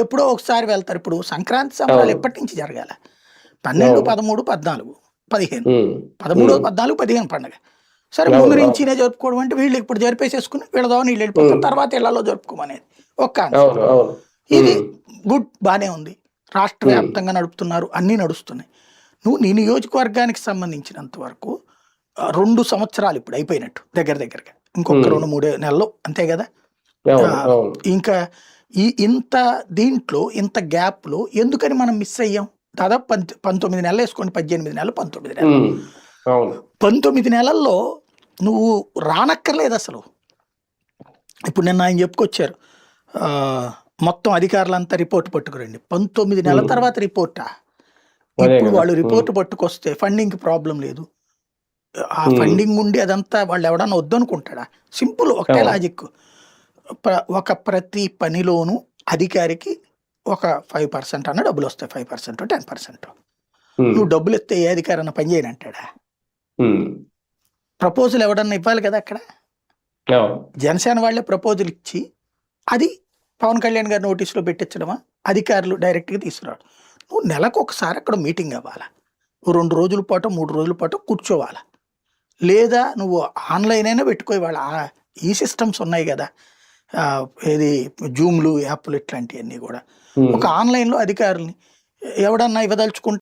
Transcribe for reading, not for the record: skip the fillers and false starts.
ఎప్పుడో ఒకసారి వెళ్తారు. ఇప్పుడు సంక్రాంతి సంబరాలు ఎప్పటి నుంచి జరగాల? 12, 13, 14, 15. 13, 14, 15 పండుగ. సరే ముందు నుంచినే జరుపుకోవడం అంటే వీళ్ళు ఇప్పుడు జరిపేసేసుకుని వీళ్ళ ద్వారా వీళ్ళు వెళ్ళిపోతారు. తర్వాత ఇళ్లలో జరుపుకోమనేది ఒక కాన్సెప్ట్. ఇది గుడ్, బానే ఉంది. రాష్ట్ర వ్యాప్తంగా నడుపుతున్నారు, అన్నీ నడుస్తున్నాయి. నువ్వు నీ నియోజకవర్గానికి సంబంధించినంత వరకు 2 సంవత్సరాలు ఇప్పుడు అయిపోయినట్టు దగ్గరగా. ఇంకొక 2-3 నెలలు అంతే కదా. ఇంకా ఇంత దీంట్లో ఇంత గ్యాప్లో ఎందుకని మనం మిస్ అయ్యాం? దాదాపు 19 నెలలు వేసుకోండి, 18 నెలలు, 19 నెలలు. 19 నెలల్లో నువ్వు రానక్కర్లేదు అసలు. ఇప్పుడు నిన్న ఆయన చెప్పుకొచ్చారు, మొత్తం అధికారులంతా రిపోర్ట్ పట్టుకురండి. 19 నెలల తర్వాత రిపోర్టా? ఇప్పుడు వాళ్ళు రిపోర్ట్ పట్టుకొస్తే ఫండింగ్ ప్రాబ్లం లేదు. ఆ ఫండింగ్ ఉండి అదంతా వాళ్ళు ఎవడన్నా వద్దనుకుంటాడా? సింపుల్, ఒకటే లాజిక్. ప్రతి పనిలోనూ అధికారికి ఒక 5% అన్న డబ్బులు వస్తాయి. 5%, 10%. నువ్వు డబ్బులు ఇస్తే ఏ అధికారి అన్న పని చేయని అంటాడా? ప్రపోజల్ ఎవడన్నా ఇవ్వాలి కదా. అక్కడ జనసేన వాళ్ళే ప్రపోజల్ ఇచ్చి అది పవన్ కళ్యాణ్ గారి నోటీసులో పెట్టించడమా? అధికారులు డైరెక్ట్గా తీసుకురావడం. నువ్వు నెలకు ఒకసారి అక్కడ మీటింగ్ అవ్వాలా, 2 రోజుల పాటు 3 రోజుల పాటు కూర్చోవాలా, లేదా నువ్వు ఆన్లైన్ అయినా పెట్టుకోవాలా. ఈ సిస్టమ్స్ ఉన్నాయి కదా, ఏది జూమ్లు, యాప్లు, ఇట్లాంటివన్నీ కూడా ఒక ఆన్లైన్లో అధికారుల్ని ఎవడన్నా ఇవ్వదలుచుకుంటే